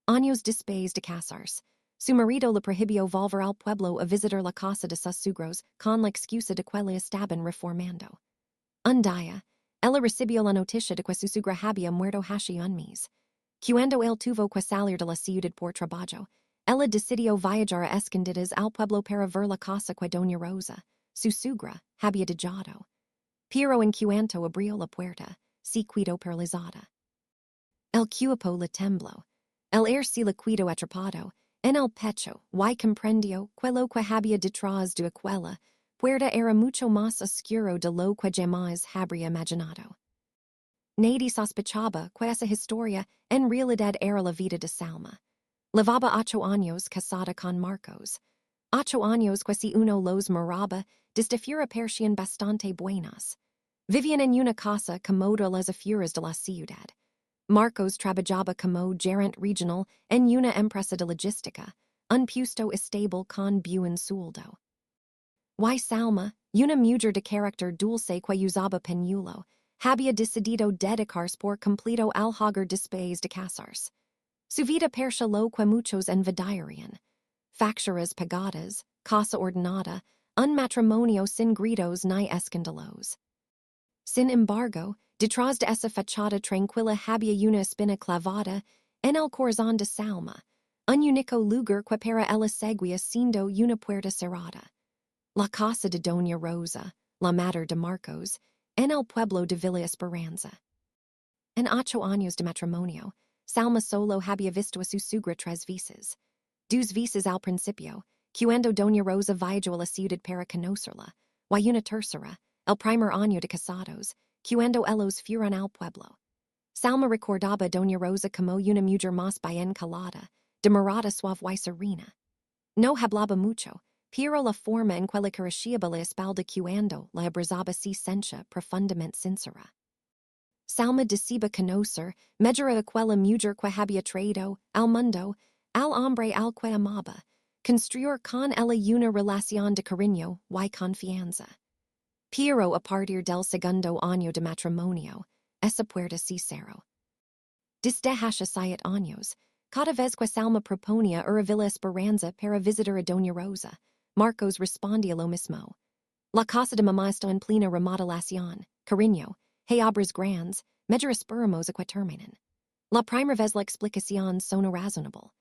Años después de casarse, su marido le prohibió volver al pueblo a visitar la casa de sus suegros con la excusa de que le estaban reformando. Un día, ella recibió la noticia de que su suegra había muerto hace un mes. Cuando él tuvo que salir de la ciudad por trabajo, ella decidió viajar a escondidas al pueblo para ver la casa que doña Rosa, su suegra, había dejado. Pero en cuanto abrió la puerta, se quedó paralizada. El cuerpo le tembló. El aire se le quedó atrapado en el pecho, y comprendió que lo que había detrás de aquella puerta era mucho más oscuro de lo que jamás habría imaginado. Nadie sospechaba que esa historia en realidad era la vida de Salma. Llevaba 8 años casada con Marcos. 8 años que si uno los miraba desde fuera parecían bastante buenos. Vivían en una casa cómoda a las afueras de la ciudad. Marcos trabajaba como gerente regional en una empresa de logística, un puesto estable con buen sueldo. Y Salma, una mujer de carácter dulce que usaba pañuelo, había decidido dedicarse por completo al hogar después de casarse. Su vida parecía lo que muchos envidiarían. Facturas pagadas, casa ordenada, un matrimonio sin gritos ni escándalos. Sin embargo, detrás de esa fachada tranquila había una espina clavada en el corazón de Salma, un único lugar que para ella seguía siendo una puerta cerrada. La casa de doña Rosa, la madre de Marcos, en el pueblo de Villa Esperanza. En 8 años de matrimonio, Salma solo había visto a su suegra 3 veces. 2 veces al principio, cuando doña Rosa viajó a la ciudad para conocerla, y una tercera, el primer año de casados, cuando ellos fueron al pueblo. Salma recordaba a doña Rosa como una mujer más bien calada, de mirada suave y serena. No hablaba mucho, pero la forma en que le cariciaba la espalda cuando la abrazaba se sentía profundamente sincera. Salma deseaba conocer mejor a aquella mujer que había traído al mundo, al hombre al que amaba, construir con ella una relación de cariño y confianza. Pero a partir del segundo año de matrimonio, esa puerta se cerró. Desde hace 7 años, cada vez que Salma proponía ir a Villa Esperanza para visitar a doña Rosa, Marcos respondía lo mismo. La casa de mamá está en plena remodelación, cariño, hay obras grandes, mejor esperamos a que terminen. La primera vez la explicación sonó razonable.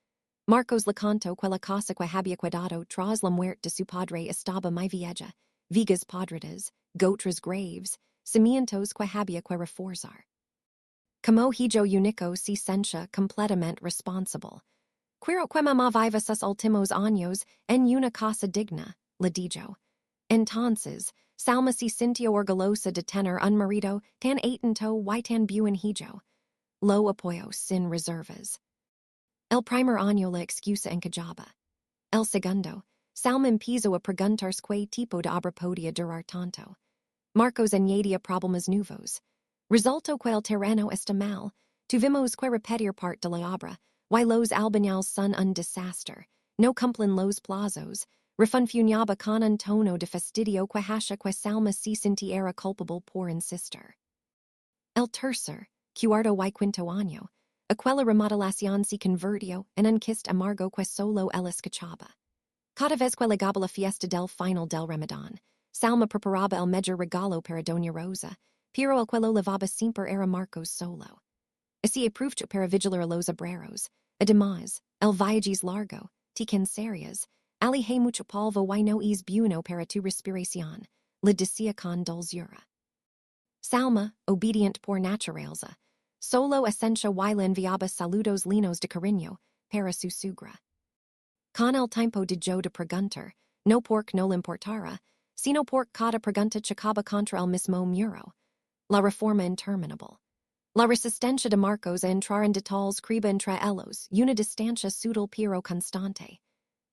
Marcos le contó que la casa que había cuidado tras la muerte de su padre estaba muy vieja, vigas podridas, otras graves, cimientos que había que reforzar. Como hijo único se sentía completamente responsable. Quiero que mamá viva sus últimos años en una casa digna, le dijo. Entonces, Salma se sintió orgullosa de tener un marido tan atento y tan buen hijo. Lo apoyó sin reservas. El primer año la excusa encajaba. El segundo, Salma empezó a preguntarse qué tipo de obra podía durar tanto. Marcos añadía problemas nuevos. Resultó que el terreno está mal, tuvimos que repetir parte de la obra, y los albañiles son un desastre, no cumplen los plazos, refunfuñaba con un tono de fastidio que hace que Salma se sintiera culpable por insistir. El tercer, cuarto y quinto año, aquella remodelación se convirtió en un quiste amargo que solo él escuchaba. Cada vez que llegaba la fiesta del final del Ramadán, Salma preparaba el mejor regalo para doña Rosa, pero el que lo llevaba siempre era Marcos solo. Así aprovechó para vigilar a los obreros. Además, el viaje es largo, te cansarias, ali hay mucho polvo y no es bueno para tu respiración, le decía con dulzura. Salma, obedient por naturaleza, solo esencia y le enviaba saludos linos de cariño para su suegra. Con el tiempo de yo de preguntar, no porque no le importara, sino porque cada pregunta chocaba contra el mismo muro. La reforma interminable. La resistencia de Marcos a entrar en detalles criba entre ellos una distancia sutil pero constante.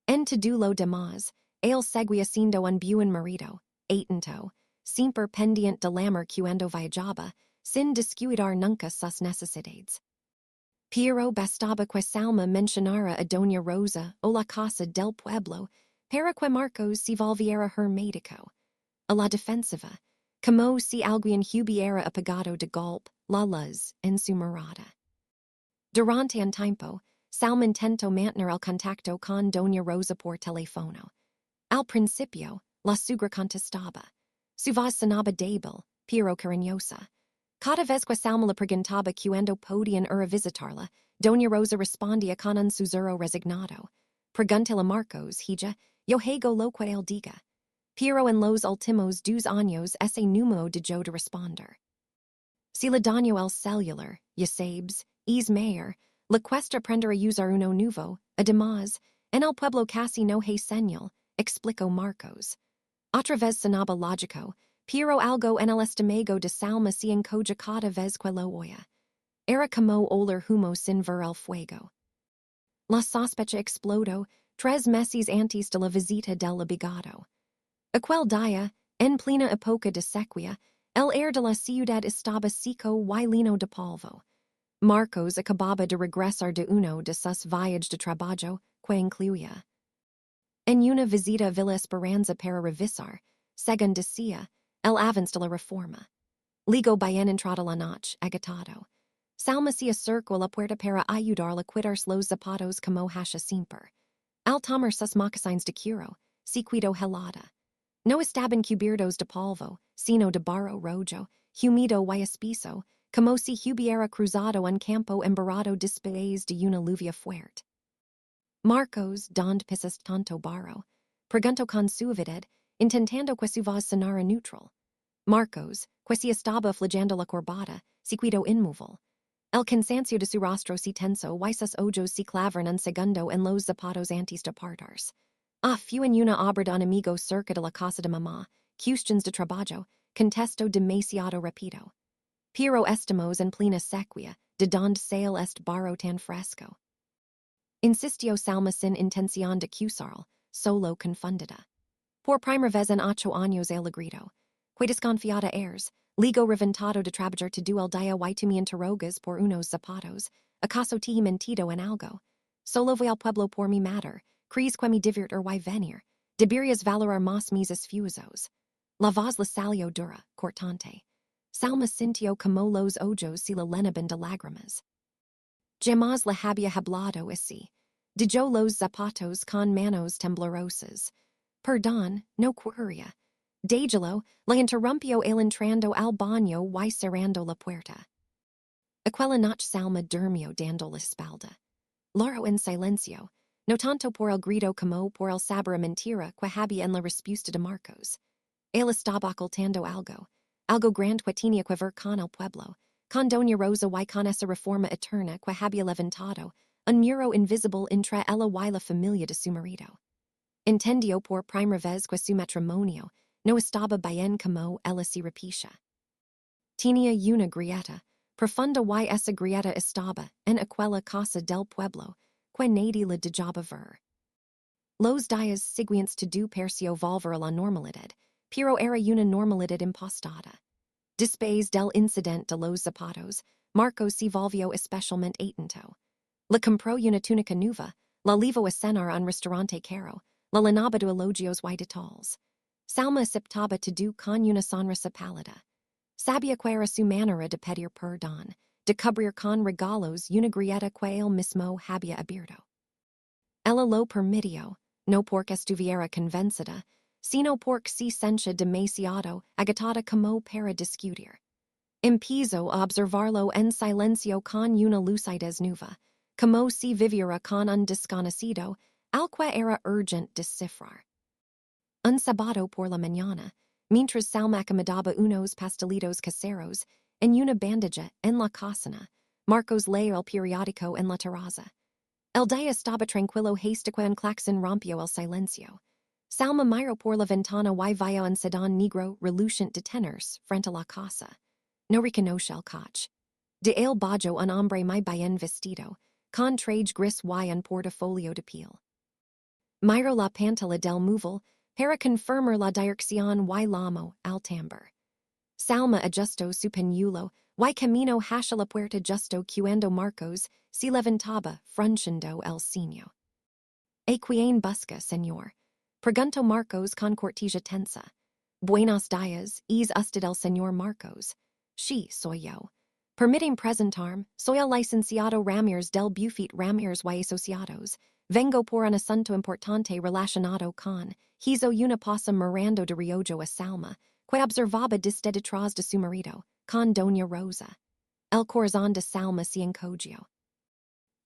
En todo lo demás, él seguía siendo un buen marido, atento, siempre pendiente del amor cuando viajaba, sin descuidar nunca sus necesidades. Pero bastaba que Salma mencionara a doña Rosa o la casa del pueblo para que Marcos se volviera her médico. A la defensiva, como si alguien hubiera apagado de golpe la luz en su mirada. Durante un tiempo, Salma intento mantener el contacto con Doña Rosa por teléfono. Al principio, la suegra contestaba. Su voz sonaba débil, pero cariñosa. Cada vez que Salma le preguntaba cuándo podían ir a visitarla, Doña Rosa respondía con un susurro resignado. Pregúntale a Marcos, hija, yo hago lo que él diga. Pero en los últimos 2 años ese número dejó de responder. Si le daño el celular, ya sabes, es mayor, le cuesta aprender a usar uno nuevo, además, en el pueblo casi no hay señal, explicó Marcos. Otra vez sonaba lógico, pero algo en el estómago de Salma se encoge cada vez que lo oía. Era como oler humo sin ver el fuego. La sospecha explodó 3 meses antes de la visita del abogado. Aquel día, en plena época de sequía, el aire de la ciudad estaba seco y lleno de polvo. Marcos acababa de regresar de uno de sus viajes de trabajo, que incluía en una visita a Villa Esperanza para revisar, según decía, el avance de la reforma. Ligo bien entrada la noche, agitado. Salma se acercó a la puerta para ayudarle a quitarse los zapatos como hace siempre. Al tomar sus moccasines de cuero, se quedó helada. No estaban cubiertos de polvo, sino de barro rojo, humido y espeso, como si hubiera cruzado un campo embarrado después de una lluvia fuerte. Marcos, donde pisas tanto barro, preguntó con suavidad, intentando que su voz sonara neutral. Marcos, que se estaba flageando la corbata, se quedó inmóvil. El cansancio de su rostro se tensó y sus ojos se clavaron un segundo en los zapatos antes de partarse. Fue en una obra de un amigo cerca de la casa de mamá, cuestiones de trabajo, contestó demasiado rápido. Pero estamos en plena sequía, de donde sale este barro tan fresco. Insistió Salma sin intención de acusarle, solo confundida. Por primera vez en 8 años el grito. Que desconfiada eres, ligo reventado de trabajar todo el día y tú me interrogas por unos zapatos, acaso te he mentido en algo. Solo voy al pueblo por mi madre, crees que me divertir y venir, deberías valorar más mis esfuerzos. La voz le salió dura, cortante. Salma sintió como los ojos se le llenaban de lágrimas. Jamás le había hablado así. Dejó los zapatos con manos temblorosas. Perdón, no quería. Déjalo, le interrumpió el entrando al baño y cerrando la puerta. Aquella noche Salma durmió dando la espalda. Loro en silencio, no tanto por el grito como por el saber a mentira que había en la respuesta de Marcos. Él estaba ocultando algo grande que tenía que ver con el pueblo, con Doña Rosa y con esa reforma eterna que había levantado, un muro invisible entre ella y la familia de su marido. Entendió por primera vez que su matrimonio no estaba bien como ella se repetía. Tenía una grieta, profunda y esa grieta estaba en aquella casa del pueblo, que nadie le dejaba ver. Los días siguientes todo pareció volver a la normalidad, pero era una normalidad impostada. Después del incidente de los zapatos, Marcos se volvió especialmente atento. Le compró una túnica nueva, la llevó a cenar a un restaurante caro, la llenaba de elogios y detalles. Salma aceptaba todo con una sonrisa pálida. Sabía que era su manera de pedir perdón, de cubrir con regalos una grieta que él mismo había abierto. Ella lo permitió, no porque estuviera convencida, sino porque se sentía demasiado agitada como para discutir. Empezó a observarlo en silencio con una lucidez nueva, como si viviera con un desconocido, al que era urgente descifrar. Un sábado por la mañana, mientras Salma acomodaba unos pastelitos caseros en una bandeja en la cocina, Marcos leyó el periódico en la terraza. El día estaba tranquilo hasta que un claxon rompió el silencio. Salma miró por la ventana y vio un sedán negro reluciente detenerse frente a la casa. No reconoció el coche. De el bajo un hombre muy bien vestido, con traje gris y un portafolio de piel. Miró la pantalla del móvil para confirmar la dirección y llamó al timbre. Salma ajustó su pañuelo y camino hacia la puerta justo cuando Marcos se levantaba frunciendo el ceño. ¿A quién busca, señor? Preguntó Marcos con cortesía tensa. Buenos días, ¿es usted el señor Marcos? Sí, soy yo. Permitting presentarme, soy el licenciado Ramírez del Bufete Ramírez y Asociados, vengo por un asunto importante relacionado con, hizo una pausa mirando de reojo a Salma, que observaba desde detrás de su marido, con Doña Rosa. El corazón de Salma se encogió.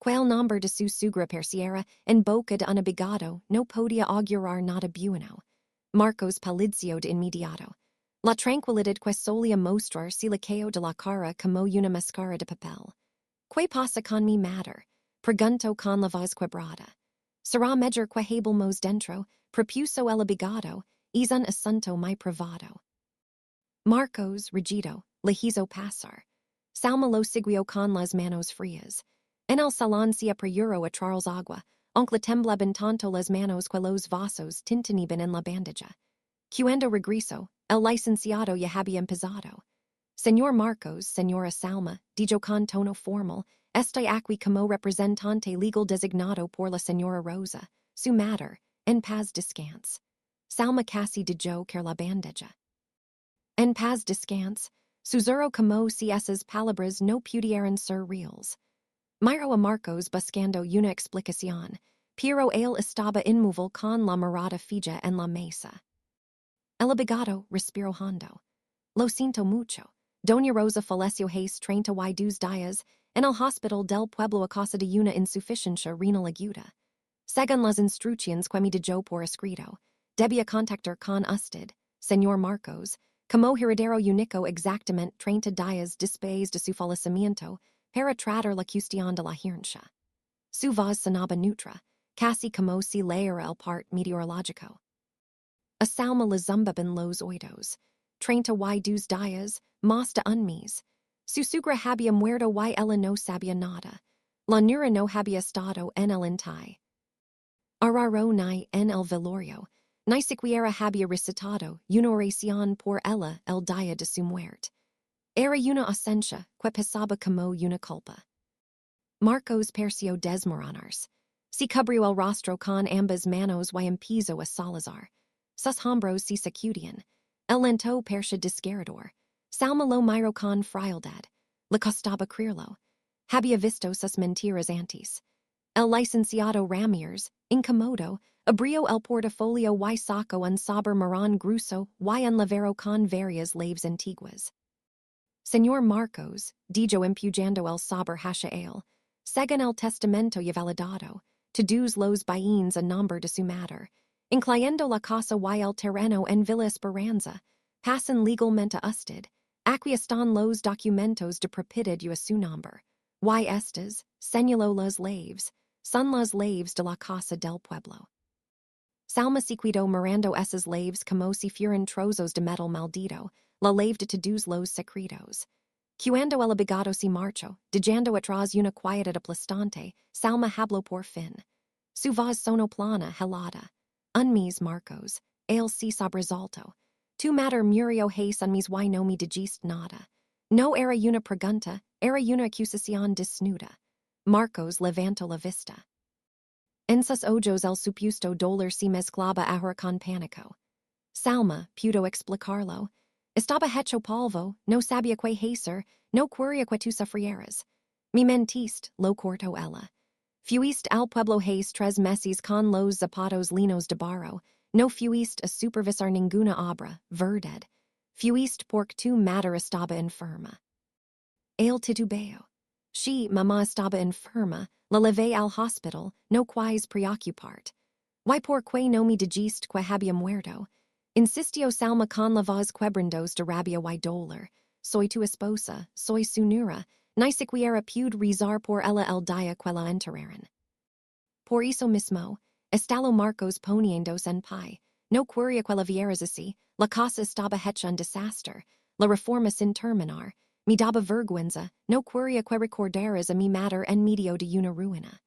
Quel nombre de su suegra perciera en boca de un abogado no podía augurar nada bueno. Marcos palideció de inmediato. La tranquilidad que solía mostrar se le cayó de la cara como una máscara de papel. ¿Qué pasa con mi madre? Preguntó con la voz quebrada. Será mejor que hablemos dentro, propuso el abogado, es un asunto muy privado. Marcos, rigido, le hizo pasar. Salma lo siguió con las manos frías. En el salón se apuró a Charles agua, aunque temblaban tanto las manos que los vasos tintineaban en la bandeja. Cuando regresó, el licenciado ya había empezado. Señor Marcos, señora Salma, dijo con tono formal, estoy aquí como representante legal designado por la señora Rosa, su madre, en paz descanse. Salma casi dijo que la bandeja. En paz descanse, susurró como si esas palabras no pudieran ser reales. Miró a Marcos buscando una explicación, pero él estaba inmóvil con la mirada fija en la mesa. El abogado respiró hondo. Lo siento mucho. Doña Rosa falleció hace 32 días en el hospital del pueblo a causa de una insuficiencia renal aguda. Según las instrucciones que me dio por escrito, debía contactar con usted, señor Marcos, como heredero único exactamente 30 días después de su fallecimiento, para tratar la cuestión de la herencia. Su voz sonaba neutra, casi como si leera el part meteorológico. A Salma le zumbaban los oídos. 32 días, más de un mes. Su suegra había muerto y ella no sabía nada. La nuera no había estado en el entierro. Arraro ni en el velorio, ni siquiera había recitado una oración por ella el día de su muerte. Era una ausencia que pesaba como una culpa. Marcos pareció desmoronarse. Se cubrió el rostro con ambas manos y empezó a Salazar. Sus hombros se sacudían. El lento parecía desgarrador. Salma lo miró con frialdad. Le costaba creerlo. Había visto sus mentiras antes. El licenciado Ramírez, incomodo, abrió el portafolio y sacó un sobre marrón grueso y un llavero con varias leves antiguas. Señor Marcos, dijo empuñando el sobre hacia él, según el testamento ya validado, todos los bienes a nombre de su madre, incluyendo la casa y el terreno en Villa Esperanza, pasan legalmente a usted. Aquí están los documentos de propiedad a su nombre. Y estas, señaló las leves, son las leves de la casa del pueblo. Salma se quedó mirando esas leves como si fueran trozos de metal maldito, la leve de todos los secretos. Cuando el abogado se marchó, dejando atrás una quietud aplastante, Salma habló por fin. Su voz sonó plana, helada. Un mes, Marcos, él se sobresaltó. Tu madre murió hace un mes y no me dijiste nada. No era una pregunta, era una acusación desnuda. Marcos levantó la vista. En sus ojos el supuesto dolor se mezclaba ahora con pánico. Salma pudo explicarlo. Estaba hecho polvo, no sabía qué hacer, no quería que tú sufrieras. Me mentiste, lo cortó ella. Fuiste al pueblo hace 3 meses con los zapatos linos de barro, no fuiste a supervisar ninguna obra, verdad. Fuiste porque tu madre estaba enferma. Él titubeó. She, mamá estaba enferma, la llevé al hospital, no quis preocuparte. ¿Y por qué no me dijiste que había muerto? Insistió Salma con la voz quebrantos de rabia y dolor. Soy tu esposa, soy su nuera, ni siquiera pude rezar por ella el día que la enterraron. Por eso mismo, estalo Marcos poniéndose en pie, no quería que la vieras así, la casa estaba hecha un desastre, la reforma sin terminar, me daba vergüenza, no quería que recordaras a mi madre en medio de una ruina.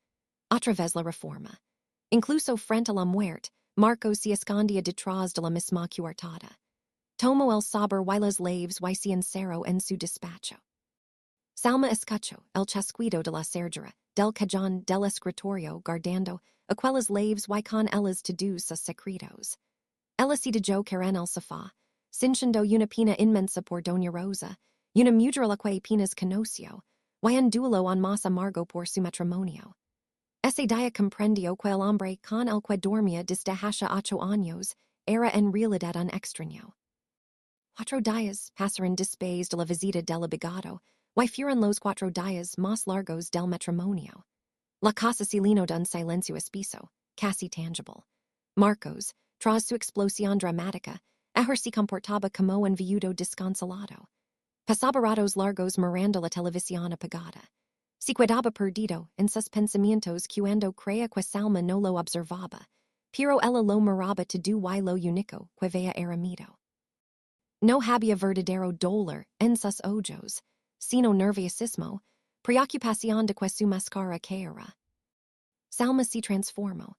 Otra vez la reforma. Incluso frente a la muerte, Marcos se escondía detrás de la misma coartada. Tomó el sobre y las leves y se encerró en su despacho. Salma escuchó el chasquido de la cerradura, del cajón del escritorio guardando aquellas leves y con ellas todos sus secretos. Ella se dejó caer en el sofá, cinchando una pena inmensa por Doña Rosa, una mudrolaque pinas conocio, y en duelo en mas amargo por su matrimonio. Ese dia comprendió que el hombre con el que dormía desde hace 8 años era en realidad un extraño. 4 días pasaron después de la visita del abogado, y fueron los 4 días más largos del matrimonio. La casa se llenó de un silencio espeso, casi tangible. Marcos, tras su explosión dramática, ayer se comportaba como un viudo desconsolado. Pasaba ratos largos mirando la televisión apagada. Se quedaba perdido en sus pensamientos cuando creía que Salma no lo observaba, pero ella lo miraba todo y lo único que veía era miedo. No había verdadero dolor en sus ojos, sino nerviosismo, preocupación de que su máscara caera. Salma se transformó.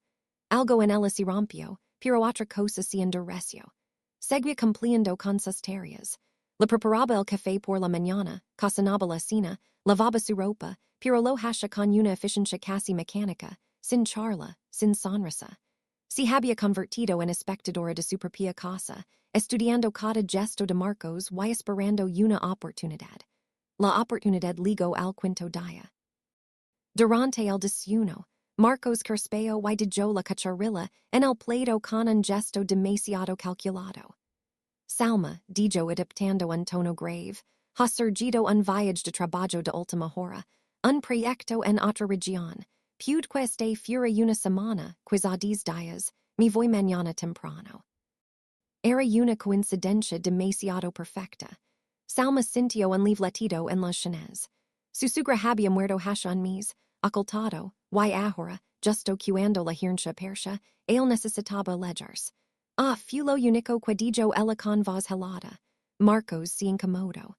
Algo en ella se rompió, pero otra cosa se endureció. Seguía cumpliendo con sus tareas. Le preparaba el café por la mañana, cocinaba la cena, lavaba su ropa, pero lo hacía con una eficiencia casi mecánica, sin charla, sin sonrisa. Se había convertido en espectadora de su propia casa, estudiando cada gesto de Marcos y esperando una oportunidad. La oportunidad llegó al quinto día. Durante el desayuno, Marcos crispeó y dejó la cucharilla en el plato con un gesto demasiado calculado. Salma, dijo adoptando un tono grave, ha surgido un viaje de trabajo de última hora, un proyecto en otra región, pude que esté fuera una semana, quizá 10 días, me voy mañana temprano. Era una coincidencia demasiado perfecta. Salma sintió un latido en las sienes. Su suegra había muerto hace un mes, ocultado, y ahora, justo cuando la herencia persa, él necesitaba alejarse. Fue lo único que dijo ella con voz helada. Marcos se incomodó.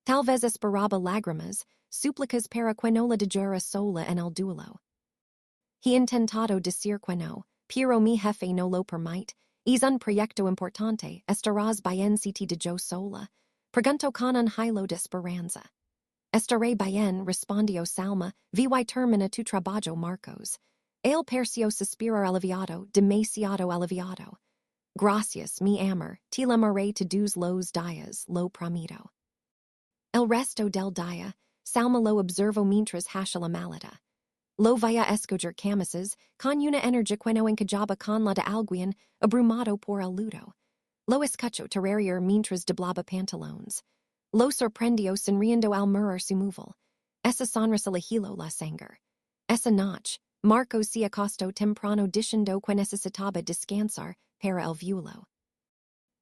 Tal vez esperaba lágrimas, súplicas para que no la dejara sola en el duelo. He intentado decir que no, pero mi jefe no lo permite. Es un proyecto importante, estarás bien si te dejo sola. Preguntó con un hilo de esperanza. Estaré bien, respondió Salma, vi termina tu trabajo, Marcos. Él pareció suspirar aliviado, demasiado aliviado. Gracias, mi amor, te llamaré todos los días, lo prometo. El resto del día, Salma lo observó mientras hacía la maleta. Lo vaya escoger camisas, con una energía que no encajaba con la de alguien, abrumado por el luto. Lo escuchó tararear mientras doblaba pantalones. Lo sorprendió sonriendo al mirar su móvil. Esa sonrisa le heló la sangre. Esa noche, Marcos se acostó temprano diciendo que necesitaba descansar para el vuelo.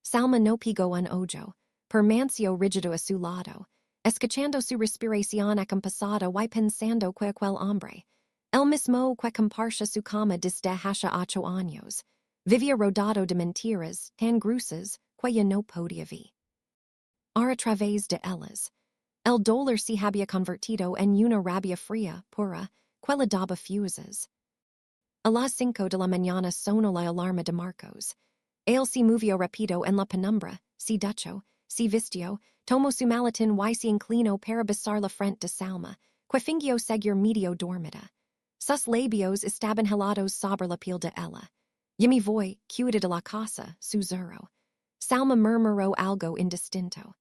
Salma no pegó un ojo, permaneció rígido a su lado, escuchando su respiración acompasada y pensando que aquel hombre, el mismo que compartía su cama desde hace 8 años, vivía rodado de mentiras tan gruesas que ya no podía ver. A través de ellas, el dolor se había convertido en una rabia fría, pura, que le daba fuses. A las 5 de la mañana sonó la alarma de Marcos. Él se movió rápido en la penumbra, se duchó, se vistió, tomó su maletín y se inclinó para besar la frente de Salma, que fingió seguir medio dormida. Sus labios estaban helados sobre la piel de ella. Y me voy, cuida de la casa, susurró. Salma murmuró algo indistinto.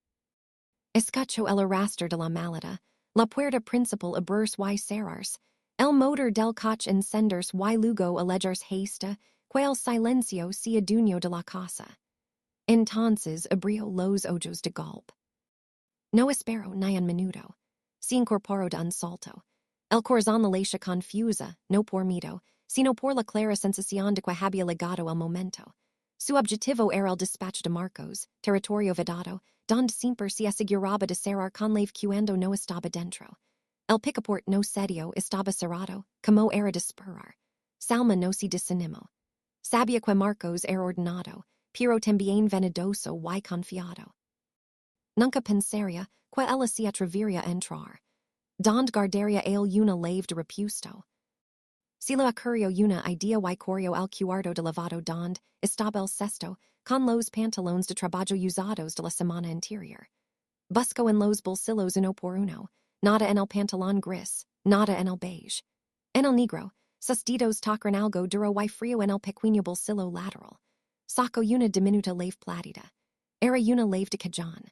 Escuchó el arrastre de la maleta, la puerta principal abrirse y cerrarse, el motor del coche encenderse y luego alejarse hasta que el silencio se adueñó de la casa. Entonces abrió los ojos de golpe. No esperó ni un minuto. Se incorporó de un salto. El corazón la leche confusa, no por miedo, sino por la clara sensación de que había llegado el momento. Su objetivo era el despacho de Marcos, territorio vedado, donde siempre se aseguraba de cerrar con llave cuando no estaba dentro. El picaporte no cedió, estaba cerrado, como era de esperar. Salma no se desanimó. Sabía que Marcos era ordenado, pero también venidoso y confiado. Nunca pensaría que ella se atrevería a entrar. Donde guardaría él una llave de repuesto. Se le ocurrió una idea y corrió al cuarto de lavado donde estaba el cesto, con los pantalones de trabajo usados de la semana anterior. Buscó en los bolsillos uno por uno, nada en el pantalón gris, nada en el beige. En el negro, sus dedos tocaron algo duro y frío en el pequeño bolsillo lateral. Sacó una diminuta llave platida. Era una llave de cajón.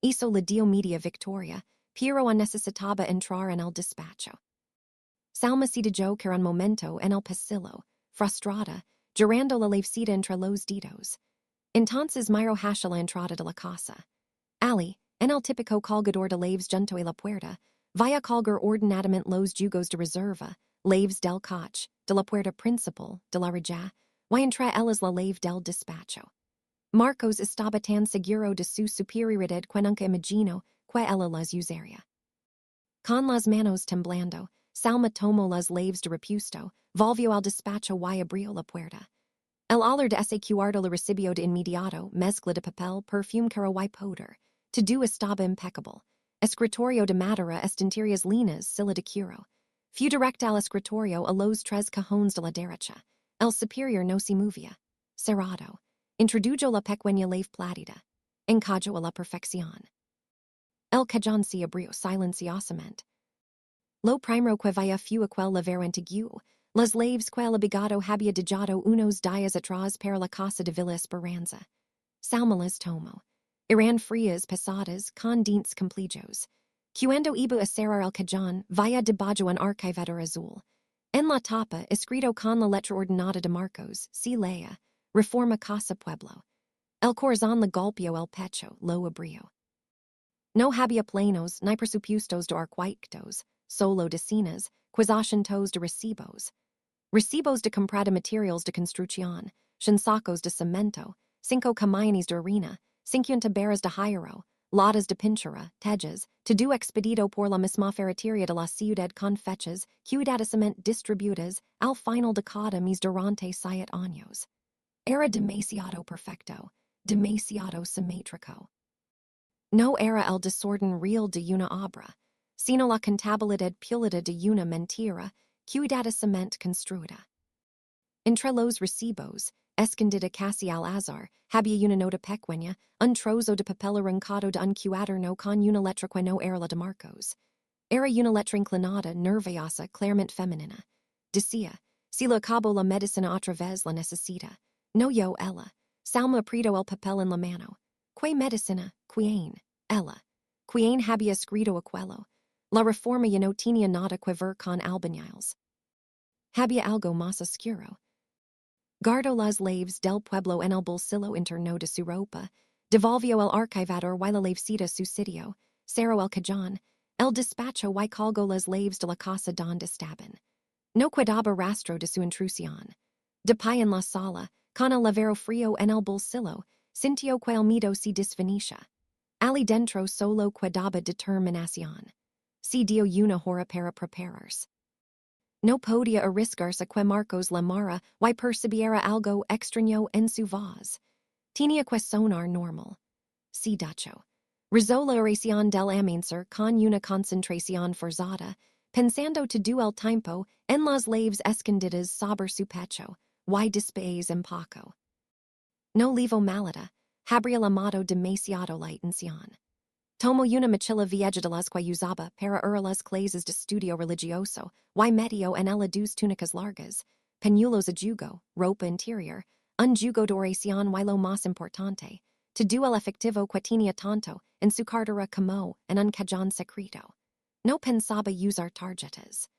hizo la dio media victoria, pero necesitaba entrar en el despacho. Salma se dejó que un momento en el pasillo, frustrada, girando la levcita entre los dedos. Entonces miró hacia la entrada de la casa. Ali, en el típico colgador de laves junto a la puerta, vaya colgar ordenadamente los jugos de reserva, laves del coche, de la puerta principal, de la reja, y entre ellas la lave del despacho. Marcos estaba tan seguro de su superioridad que nunca imaginó que ella las usaría. Con las manos temblando, Salma tomó las laves de repuesto, volvió al despacho y abrió la puerta. El olor de ese cuarto la recibió de inmediato, mezcla de papel, perfume cara y poder. Todo estaba impecable. Escritorio de madera estanterías linas sila de cuero. Fue directa al escritorio a los tres cajones de la derecha. El superior no se movía. Cerrado. Introdujo la pequeña lave platida. Encajó a la perfección. El cajón se abrió silenciosamente. Lo primero que vaya fue aquel lavero antiguo. Las laves que el abogado había dejado unos días atrás para la casa de Villa Esperanza. Salma las tomó. Eran frías pesadas con dientes completos. Cuando iba a cerrar el cajón, vaya debajo un archivador azul. En la tapa, escrito con la letra ordenada de Marcos, se leía, Reforma Casa Pueblo. El corazón le golpeó el pecho, lo abrió. No había planos ni presupuestos de arquitectos, solo decenas, quizás de recibos. Recibos de compra de materiales de construcción, sacos de cemento, 5 camiones de harina, 50 barras de hierro, latas de pintura, tejas, todo expedido por la misma ferretería de la ciudad con fechas, cuidadosamente distribuidas al final de cada mes durante 7 años. Era demasiado perfecto, demasiado simétrico. No era el desorden real de una obra, sino la contabilidad pulida de una mentira, cuidadosamente construida. Entre los recibos, escondida casi al azar, había una nota pequeña, un trozo de papel arrancado de un cuaderno con una letra que no era la de Marcos. Era una letra inclinada, nerviosa, claramente femenina. Decía, si lo acabo la medicina otra vez la necesita. No yo ella. Salma apretó el papel en la mano. ¿Qué medicina? ¿Quién? Ella. ¿Quién había escrito aquello? La reforma ya no tenía nada que ver con albañiles. Había algo más oscuro. Guardó las laves del pueblo en el bolsillo interno de su ropa, devolvió el archivador y la lavecita su sitio, cerró el cajón, el despacho y colgó las laves de la casa donde estaban. No quedaba rastro de su intrusión. De pie en la sala, con el lavero frío en el bolsillo, sintió que el miedo se desvanecía. Ali dentro solo quedaba determinación. Se dio una hora para prepararse. No podía arriesgarse que Marcos la amara y percibiera algo extraño en su voz. Tenía que sonar normal. Si dacho. Rezó la oración del amanecer con una concentración forzada, pensando todo el tiempo en las laves escondidas sobre su pecho, y después en poco. No levo malada, habría amado demasiado la atención. Tomó una mochila vieja de las que usaba para ir a las clases de estudio religioso, y metió en ella 2 túnicas largas, pañuelos a jugo, ropa interior, un jugo de oración y lo más importante, todo el efectivo que tenía tanto en su cartera como en un cajón secreto. No pensaba usar tarjetas.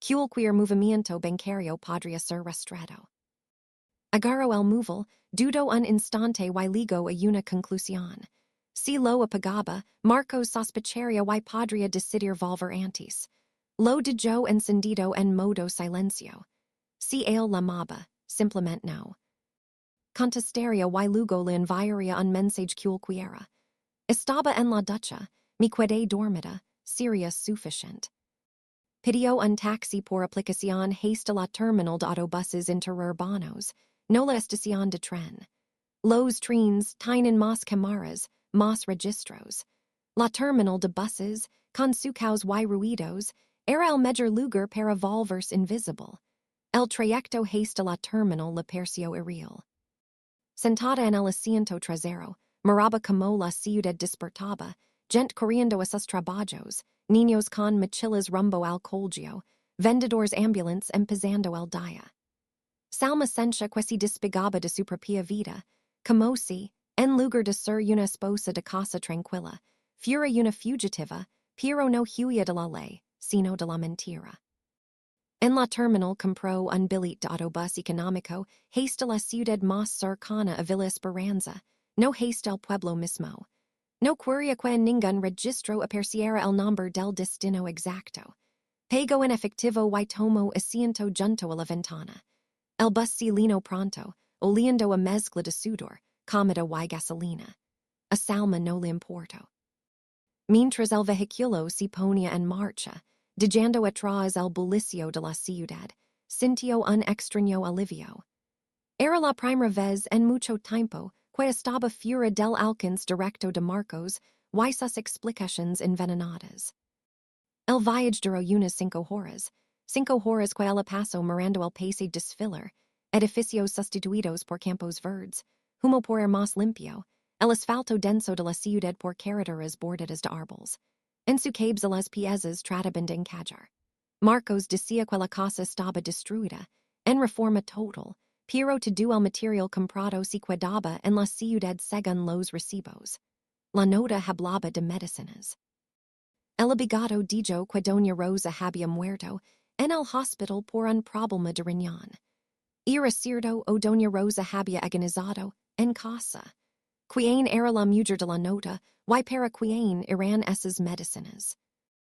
Cualquier movimiento bancario podría ser rastreado. Agarró el móvil, dudó un instante y llegó a una conclusión. Si lo apagaba, Marcos sospecharía y podría decidir volver antes. Lo dejó encendido en modo silencio. Si él llamaba, simplemente no. Contestaría y luego le enviaría un mensaje cualquiera. Estaba en la ducha, me quedé dormida, sería suficiente. Pidió un taxi por aplicación hasta la terminal de autobuses interurbanos, no la estación de tren. Los trenes tienen más cámaras, más registros. La terminal de buses, con su caos y ruidos, era el mejor lugar para volverse invisible. El trayecto hasta la terminal le pareció irreal. Sentada en el asiento trasero, miraba como la ciudad despertaba, gente corriendo a sus trabajos, niños con mochilas rumbo al colegio, vendedores ambulantes empezando el día. Salma sentía que se despegaba de su propia vida, como si, en lugar de ser una esposa de casa tranquila, fura una fugitiva, pero no huía de la ley, sino de la mentira. En la terminal compró un billet de autobús económico, haste a la ciudad más cercana a Villa Esperanza, no haste al pueblo mismo. No quería que ningún registro apareciera el nombre del destino exacto. Pagó en efectivo y tomó asiento junto a la ventana. El bus se lino pronto, oliendo a mezcla de sudor, comida y gasolina. A Salma no le importó. Mientras el vehículo se ponía en marcha, dejando atrás el bullicio de la ciudad, sintió un extraño alivio. Era la primera vez en mucho tiempo que estaba fuera del alcance directo de Marcos y sus explicaciones envenenadas. El viaje duró unas 5 horas que ella pasó mirando el país desfilar, edificios sustituidos por campos verdes, humo por más limpio, el asfalto denso de la ciudad por carreteras bordadas de árboles. En su cabeza las piezas trataban de encajar. Marcos decía que la casa estaba destruida, en reforma total, pero todo el material comprado se quedaba en la ciudad según los recibos. La nota hablaba de medicinas. El abogado dijo que Doña Rosa había muerto en el hospital por un problema de riñón. Era cierto o Doña Rosa había agonizado en casa. ¿Quién era la mujer de la nota y para quién eran esas medicinas?